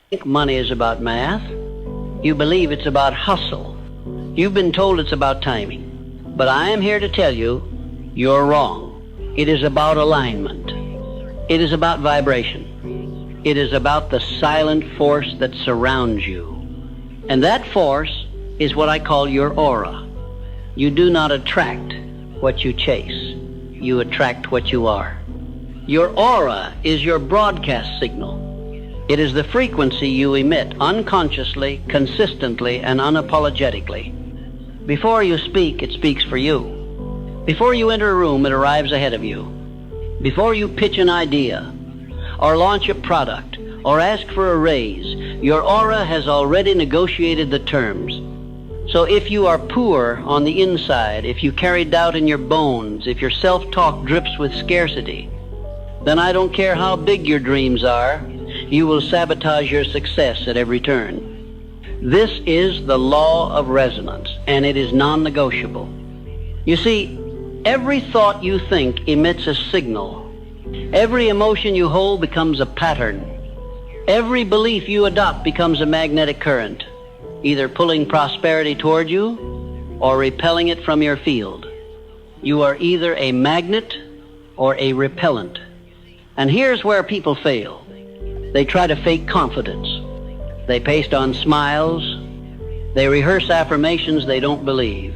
think money is about math. You believe it's about hustle. You've been told it's about timing. But I am here to tell you, you're wrong. It is about alignment. It is about vibration. It is about the silent force that surrounds you. And that force is what I call your aura. You do not attract what you chase. You attract what you are. Your aura is your broadcast signal. It is the frequency you emit unconsciously, consistently, and unapologetically. Before you speak, it speaks for you. Before you enter a room, it arrives ahead of you. Before you pitch an idea, or launch a product, or ask for a raise, your aura has already negotiated the terms. So if you are poor on the inside, if you carry doubt in your bones, if your self-talk drips with scarcity, then I don't care how big your dreams are, you will sabotage your success at every turn. This is the law of resonance, and it is non-negotiable. You see, every thought you think emits a signal. Every emotion you hold becomes a pattern. Every belief you adopt becomes a magnetic current, either pulling prosperity toward you or repelling it from your field. You are either a magnet or a repellent. And here's where people fail. They try to fake confidence. They paste on smiles. They rehearse affirmations they don't believe.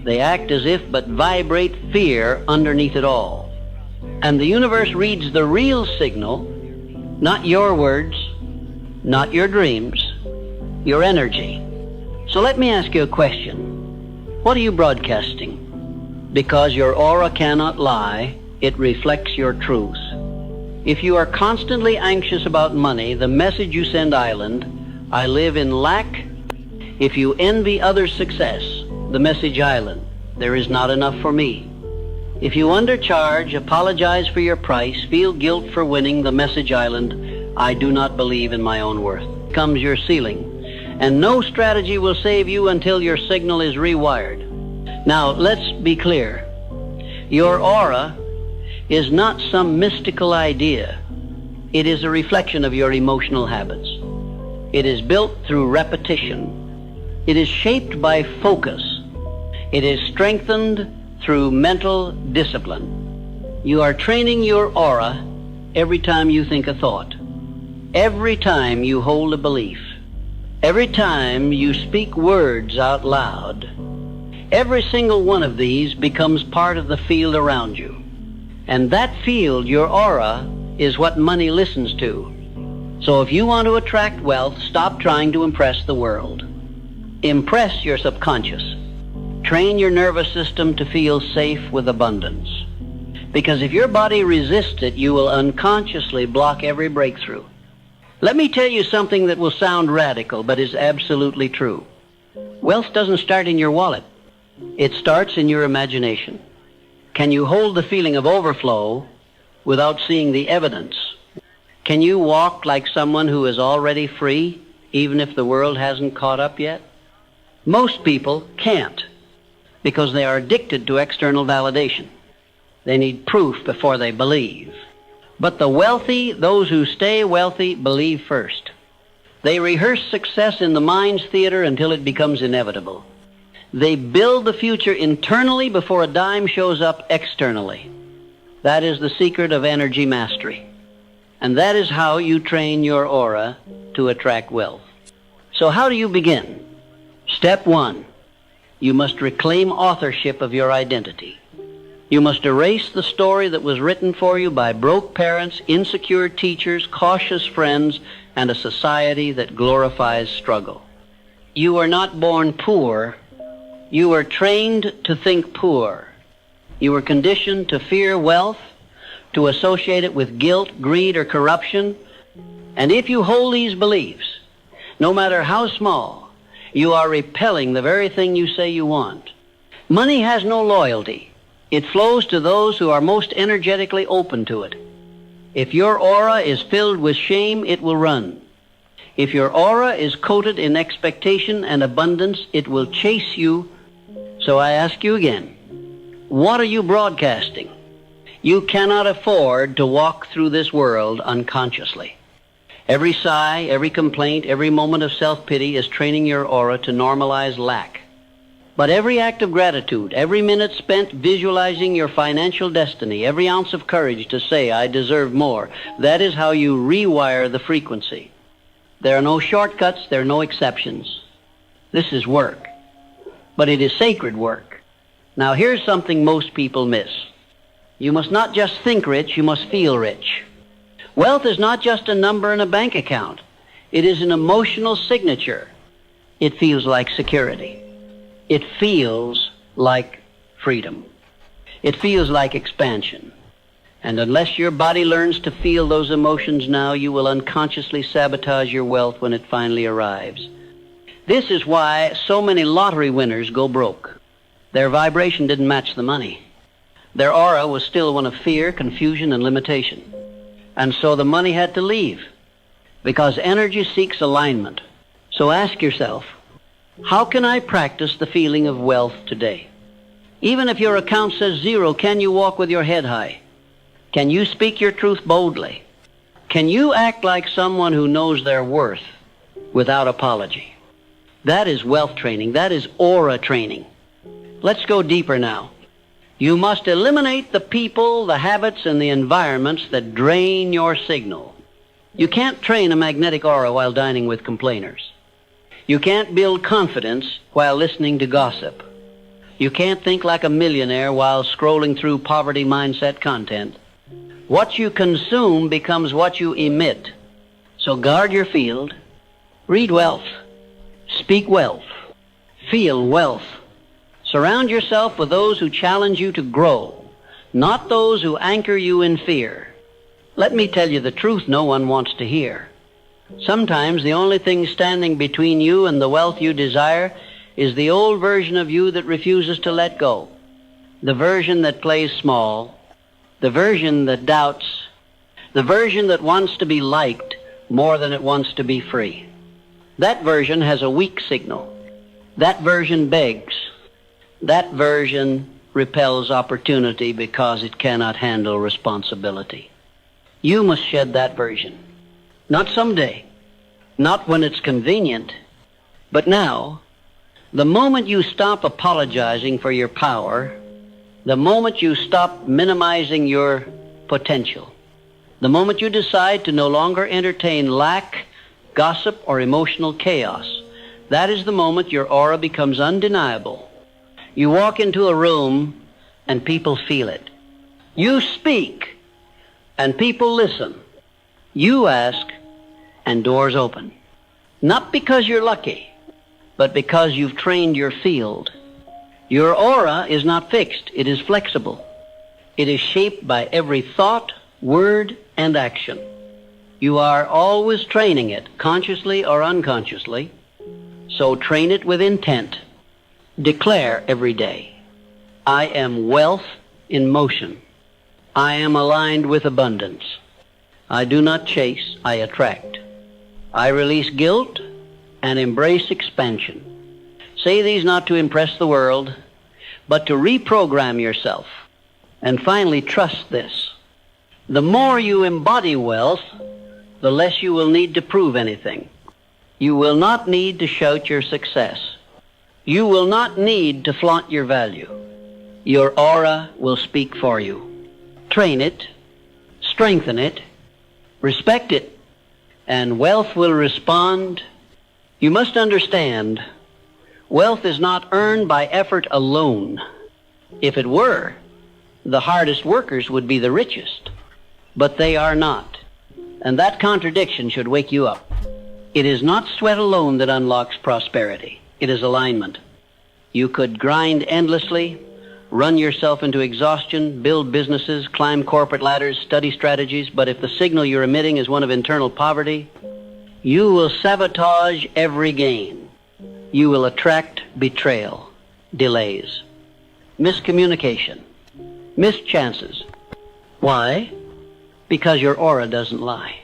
They act as if but vibrate fear underneath it all. And the universe reads the real signal, not your words, not your dreams, your energy. So let me ask you a question. What are you broadcasting? Because your aura cannot lie, it reflects your truth. If you are constantly anxious about money, the message you send island, I live in lack. If you envy others' success, the message island, there is not enough for me. If you undercharge, apologize for your price, feel guilt for winning, the message island, I do not believe in my own worth, comes your ceiling. And no strategy will save you until your signal is rewired. Now, let's be clear. Your aura is not some mystical idea. It is a reflection of your emotional habits. It is built through repetition. It is shaped by focus. It is strengthened through mental discipline. You are training your aura every time you think a thought, every time you hold a belief, every time you speak words out loud. Every single one of these becomes part of the field around you. And that field, your aura, is what money listens to. So if you want to attract wealth, stop trying to impress the world. Impress your subconscious. Train your nervous system to feel safe with abundance. Because if your body resists it, you will unconsciously block every breakthrough. Let me tell you something that will sound radical, but is absolutely true. Wealth doesn't start in your wallet. It starts in your imagination. Can you hold the feeling of overflow without seeing the evidence? Can you walk like someone who is already free, even if the world hasn't caught up yet? Most people can't, because they are addicted to external validation. They need proof before they believe. But the wealthy, those who stay wealthy, believe first. They rehearse success in the mind's theater until it becomes inevitable. They build the future internally before a dime shows up externally. That is the secret of energy mastery. And that is how you train your aura to attract wealth. So how do you begin? Step 1, you must reclaim authorship of your identity. You must erase the story that was written for you by broke parents, insecure teachers, cautious friends, and a society that glorifies struggle. You were not born poor. You were trained to think poor. You were conditioned to fear wealth, to associate it with guilt, greed, or corruption. And if you hold these beliefs, no matter how small, you are repelling the very thing you say you want. Money has no loyalty. It flows to those who are most energetically open to it. If your aura is filled with shame, it will run. If your aura is coated in expectation and abundance, it will chase you. So I ask you again, what are you broadcasting? You cannot afford to walk through this world unconsciously. Every sigh, every complaint, every moment of self-pity is training your aura to normalize lack. But every act of gratitude, every minute spent visualizing your financial destiny, every ounce of courage to say, I deserve more, that is how you rewire the frequency. There are no shortcuts, there are no exceptions. This is work. But it is sacred work. Now here's something most people miss. You must not just think rich, you must feel rich. Wealth is not just a number in a bank account. It is an emotional signature. It feels like security. It feels like freedom. It feels like expansion. And unless your body learns to feel those emotions now, you will unconsciously sabotage your wealth when it finally arrives. This is why so many lottery winners go broke. Their vibration didn't match the money. Their aura was still one of fear, confusion, and limitation. And so the money had to leave, because energy seeks alignment. So ask yourself, how can I practice the feeling of wealth today? Even if your account says zero, can you walk with your head high? Can you speak your truth boldly? Can you act like someone who knows their worth without apology? That is wealth training. That is aura training. Let's go deeper now. You must eliminate the people, the habits, and the environments that drain your signal. You can't train a magnetic aura while dining with complainers. You can't build confidence while listening to gossip. You can't think like a millionaire while scrolling through poverty mindset content. What you consume becomes what you emit. So guard your field. Read wealth. Speak wealth. Feel wealth. Surround yourself with those who challenge you to grow, not those who anchor you in fear. Let me tell you the truth no one wants to hear. Sometimes the only thing standing between you and the wealth you desire is the old version of you that refuses to let go. The version that plays small, the version that doubts, the version that wants to be liked more than it wants to be free. That version has a weak signal. That version begs. That version repels opportunity because it cannot handle responsibility. You must shed that version. Not someday, not when it's convenient, but now. The moment you stop apologizing for your power, the moment you stop minimizing your potential, the moment you decide to no longer entertain lack, gossip, or emotional chaos, that is the moment your aura becomes undeniable. You walk into a room and people feel it. You speak and people listen. You ask and doors open. Not because you're lucky, but because you've trained your field. Your aura is not fixed. It is flexible. It is shaped by every thought, word, and action. You are always training it, consciously or unconsciously. So train it with intent. Declare every day, I am wealth in motion. I am aligned with abundance. I do not chase, I attract. I release guilt and embrace expansion. Say these not to impress the world, but to reprogram yourself. And finally, trust this. The more you embody wealth, the less you will need to prove anything. You will not need to shout your success. You will not need to flaunt your value. Your aura will speak for you. Train it, strengthen it, respect it, and wealth will respond. You must understand, wealth is not earned by effort alone. If it were, the hardest workers would be the richest. But they are not. And that contradiction should wake you up. It is not sweat alone that unlocks prosperity. It is alignment. You could grind endlessly, run yourself into exhaustion, build businesses, climb corporate ladders, study strategies, but if the signal you're emitting is one of internal poverty, you will sabotage every gain. You will attract betrayal, delays, miscommunication, missed chances. Why? Because your aura doesn't lie.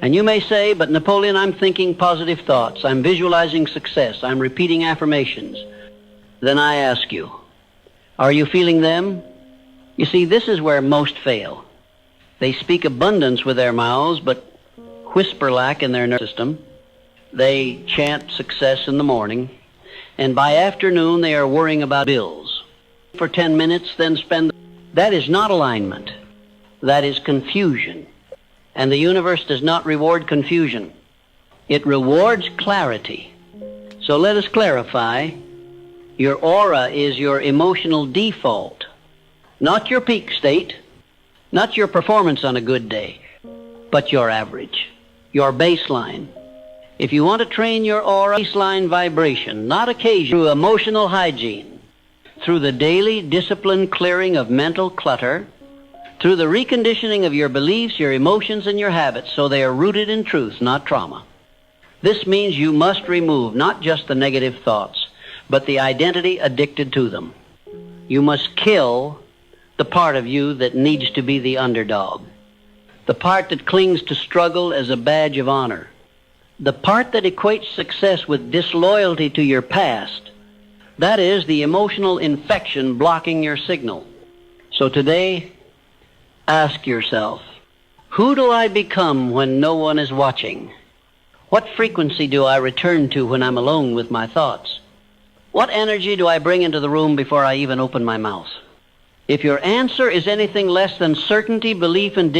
And you may say, but Napoleon, I'm thinking positive thoughts. I'm visualizing success. I'm repeating affirmations. Then I ask you, are you feeling them? You see, this is where most fail. They speak abundance with their mouths, but whisper-like in their nervous system. They chant success in the morning, and by afternoon they are worrying about bills. For 10 minutes, then spend. That is not alignment. That is confusion. And the universe does not reward confusion. It rewards clarity. So let us clarify. Your aura is your emotional default, not your peak state, not your performance on a good day, but your average, your baseline. If you want to train your aura, baseline vibration, not occasion, through emotional hygiene, through the daily disciplined clearing of mental clutter, through the reconditioning of your beliefs, your emotions, and your habits so they are rooted in truth, not trauma. This means you must remove not just the negative thoughts, but the identity addicted to them. You must kill the part of you that needs to be the underdog, the part that clings to struggle as a badge of honor, the part that equates success with disloyalty to your past. That is the emotional infection blocking your signal. So today, ask yourself, who do I become when no one is watching? What frequency do I return to when I'm alone with my thoughts? What energy do I bring into the room before I even open my mouth? If your answer is anything less than certainty, belief, and